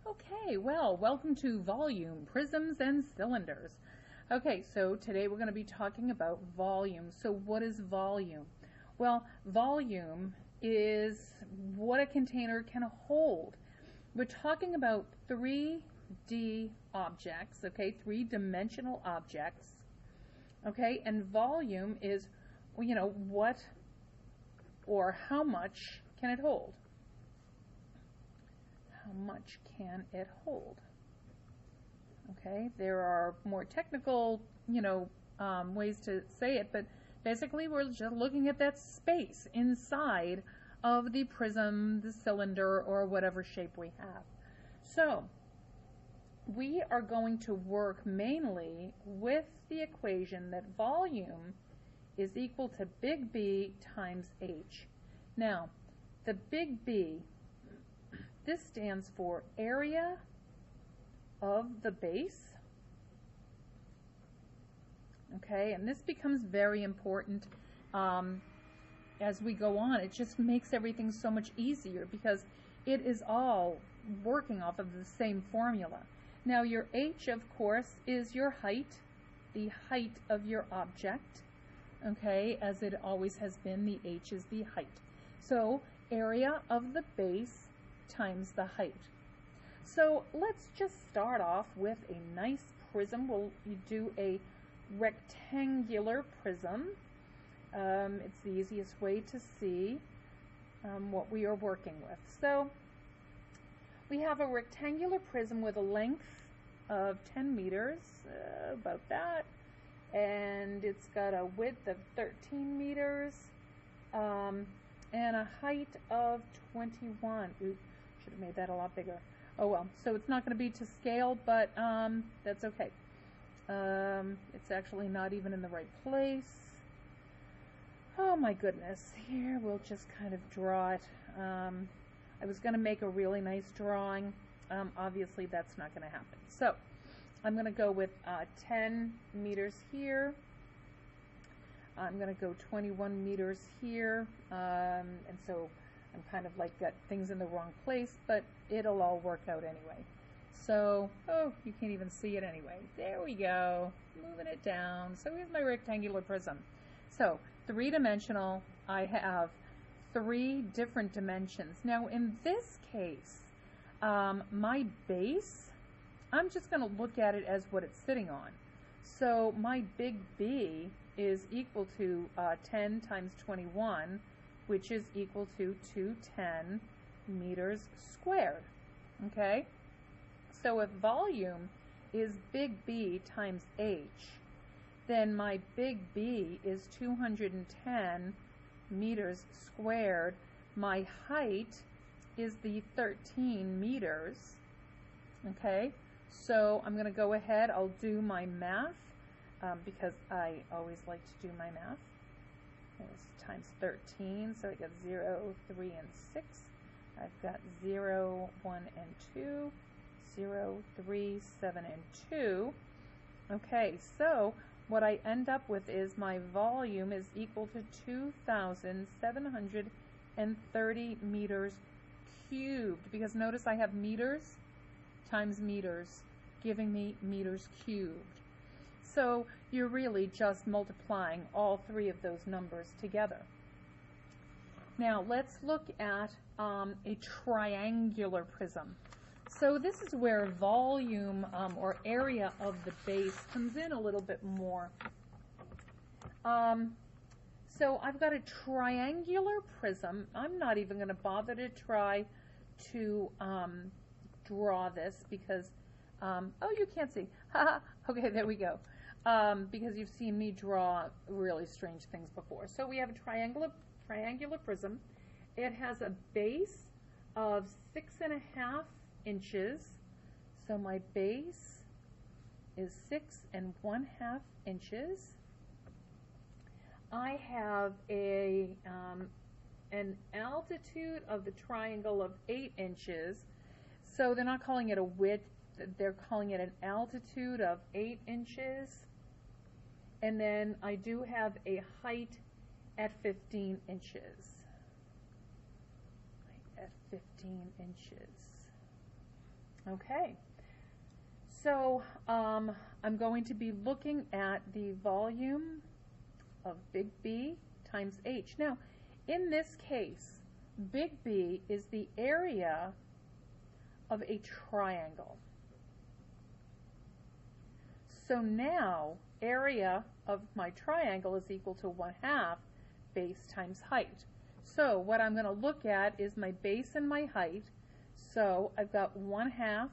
Okay, well, welcome to volume, prisms, and cylinders. Okay, so today we're going to be talking about volume. So what is volume? Well, volume is what a container can hold. We're talking about 3D objects, okay, three-dimensional objects, okay, and volume is, what or how much can it hold? How much can it hold? Okay, there are more technical, ways to say it, but basically we're just looking at that space inside of the prism, the cylinder, or whatever shape we have. So we are going to work mainly with the equation that volume is equal to big B times H. Now, the big B, this stands for area of the base. Okay, and this becomes very important as we go on. It just makes everything so much easier because it is all working off of the same formula. Now your H, of course, is your height, the height of your object. Okay, as it always has been, the H is the height. So area of the base times the height. So let's just start off with a nice prism. We'll do a rectangular prism. It's the easiest way to see what we are working with. So we have a rectangular prism with a length of 10 meters, about that, and it's got a width of 13 meters and a height of 21. Ooh, should have made that a lot bigger. Oh well, so it's not going to be to scale, but that's okay. It's actually not even in the right place. Oh my goodness, here we'll just kind of draw it. I was going to make a really nice drawing. Obviously that's not going to happen. So I'm going to go with 10 meters here. I'm going to go 21 meters here, and so I'm kind of like got things in the wrong place, but it'll all work out anyway. So, oh, you can't even see it anyway. There we go, moving it down. So here's my rectangular prism. So three-dimensional, I have 3 different dimensions. Now in this case, my base, I'm just going to look at it as what it's sitting on. So my big B is equal to 10 times 21, which is equal to 210 meters squared. Okay? So if volume is big B times H, then my big B is 210 meters squared. My height is the 13 meters. Okay? So I'm going to go ahead, I'll do my math because I always like to do my math. It's times 13, so I got 0, 3, and 6. I've got 0, 1, and 2, 0, 3, 7, and 2. Okay, so what I end up with is my volume is equal to 2,730 meters cubed, because notice I have meters times meters, giving me meters cubed. So you're really just multiplying all 3 of those numbers together. Now let's look at a triangular prism. So this is where volume or area of the base comes in a little bit more. So I've got a triangular prism. I'm not even going to bother to try to draw this because, oh, you can't see. Okay, there we go. Because you've seen me draw really strange things before. So we have a triangular prism. It has a base of 6.5 inches. So my base is 6.5 inches. I have an altitude of the triangle of 8 inches. So they're not calling it a width, they're calling it an altitude of 8 inches. And then I do have a height at 15 inches. At 15 inches. Okay, so I'm going to be looking at the volume of big B times H. Now, in this case, big B is the area of a triangle. So now, area of my triangle is equal to 1/2 base times height. So what I'm going to look at is my base and my height. So I've got 1/2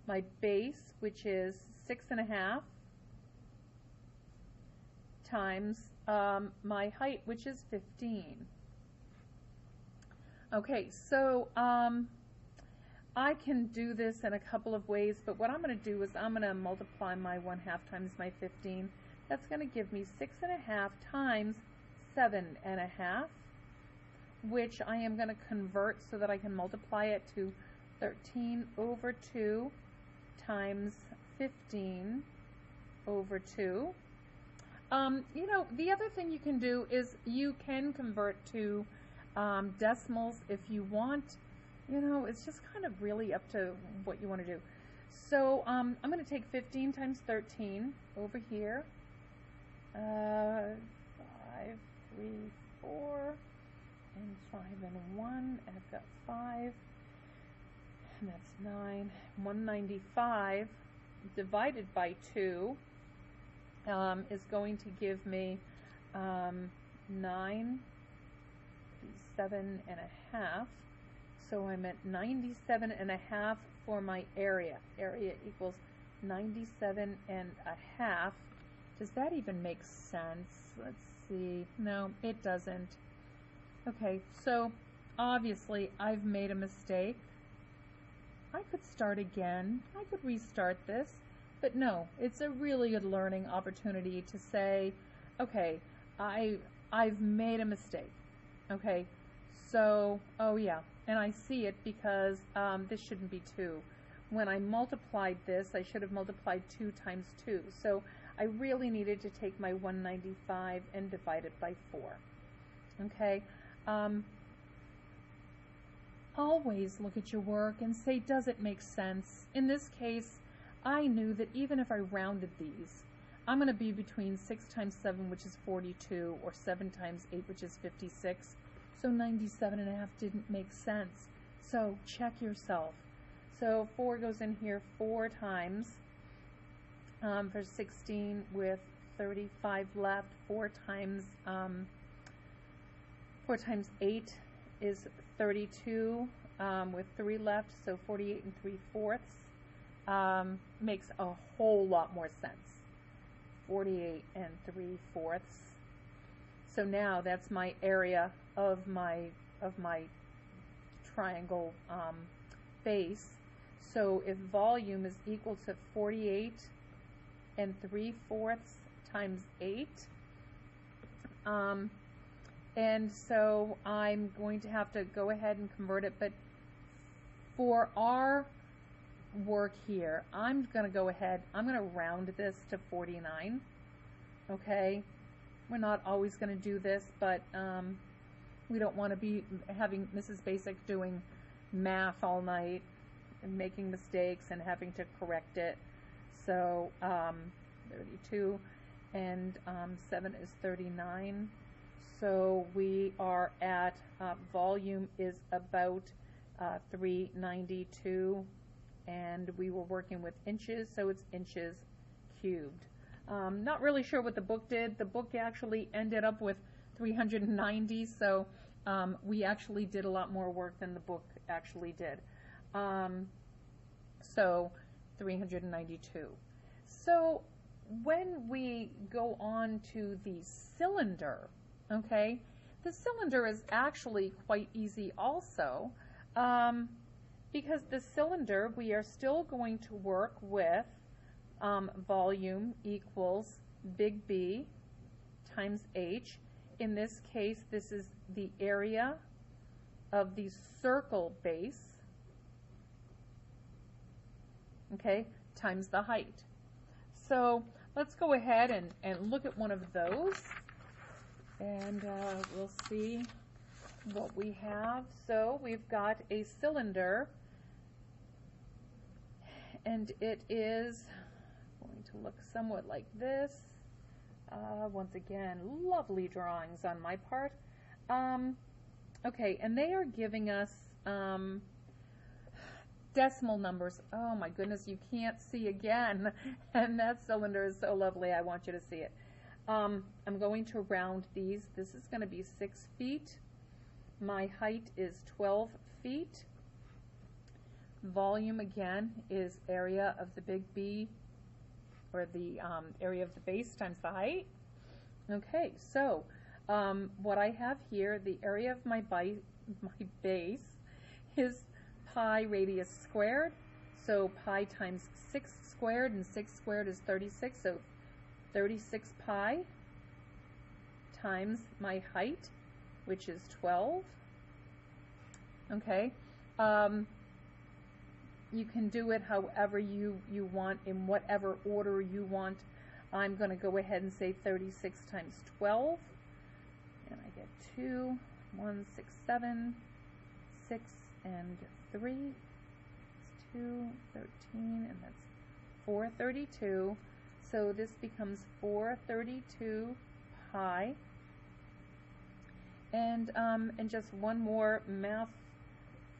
my base, which is 6.5, times my height, which is 15. Okay, so I can do this in a couple of ways, but what I'm going to do is I'm going to multiply my 1/2 times my 15. That's going to give me 6.5 times 7.5, which I am going to convert so that I can multiply it to 13 over 2 times 15 over 2. You know, the other thing you can do is you can convert to decimals if you want. You know, it's just kind of really up to what you want to do. So I'm going to take 15 times 13 over here. 5, 3, 4, and 5 and 1. I've got 5. And that's 9. 195 divided by 2 is going to give me 97.5. So I'm at 97.5 for my area. Area equals 97.5. Does that even make sense? Let's see. No, it doesn't. Okay, so obviously I've made a mistake. I could start again. I could restart this. But no, it's a really good learning opportunity to say, okay, I've made a mistake. Okay, so, oh yeah, and I see it because this shouldn't be 2. When I multiplied this, I should have multiplied 2 times 2. So I really needed to take my 195 and divide it by 4. Okay, always look at your work and say, does it make sense? In this case, I knew that even if I rounded these, I'm going to be between 6 times 7, which is 42, or 7 times 8, which is 56. So 97.5 didn't make sense. So check yourself. So 4 goes in here 4 times for 16 with 35 left. 4 times 8 is 32 with 3 left, so 48 3/4 makes a whole lot more sense. 48 3/4. So now that's my area of my triangle base. So if volume is equal to 48 3/4 times 8, and so I'm going to have to go ahead and convert it, but for our work here, I'm going to go ahead, I'm going to round this to 49. Okay, we're not always going to do this, but we don't want to be having Mrs. Basic doing math all night and making mistakes and having to correct it. So 32 and 7 is 39. So we are at volume is about 392, and we were working with inches, so it's inches cubed. Not really sure what the book did. The book actually ended up with 390, so we actually did a lot more work than the book actually did. So 392. So when we go on to the cylinder, okay, the cylinder is actually quite easy also, because the cylinder, we are still going to work with volume equals big B times H. In this case, this is the area of the circle base, okay, times the height. So let's go ahead and look at one of those, and we'll see what we have. So we've got a cylinder And it is going to look somewhat like this. Once again, lovely drawings on my part. Okay, and they are giving us decimal numbers. Oh my goodness, you can't see again. And that cylinder is so lovely. I want you to see it. I'm going to round these. This is going to be 6 feet. My height is 12 feet. Volume again is area of the big B, or the area of the base times the height. Okay, so what I have here, the area of my base is pi radius squared. So pi times 6 squared, and 6 squared is 36, so 36 pi times my height, which is 12. Okay. You can do it however you want, in whatever order you want. I'm going to go ahead and say 36 times 12, and I get 2, 1, 6, 7, 6, and 3. It's 2, 13, and that's 432. So this becomes 432 pi. And just one more math.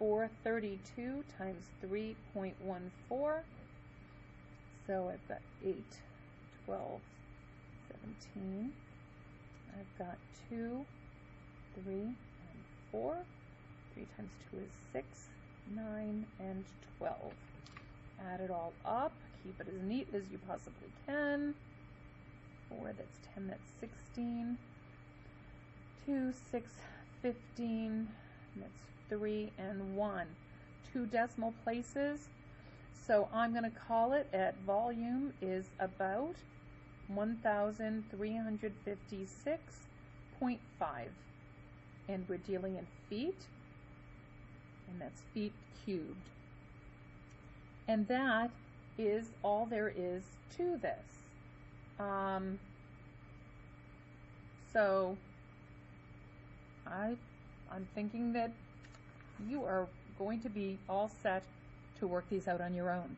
432 times 3.14. So I've got 8, 12, 17. I've got 2, 3, and 4. 3 times 2 is 6, 9, and 12. Add it all up. Keep it as neat as you possibly can. 4, that's 10, that's 16. 2, 6, 15. That's 3 and 1. 2 decimal places. So I'm going to call it at volume is about 1,356.5. And we're dealing in feet, and that's feet cubed. And that is all there is to this. So I'm thinking that you are going to be all set to work these out on your own.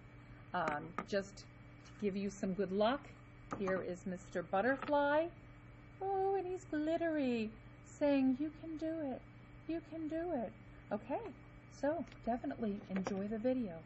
Just to give you some good luck, here is Mr. Butterfly. Oh, and he's glittery, saying, "You can do it. You can do it." Okay, so definitely enjoy the video.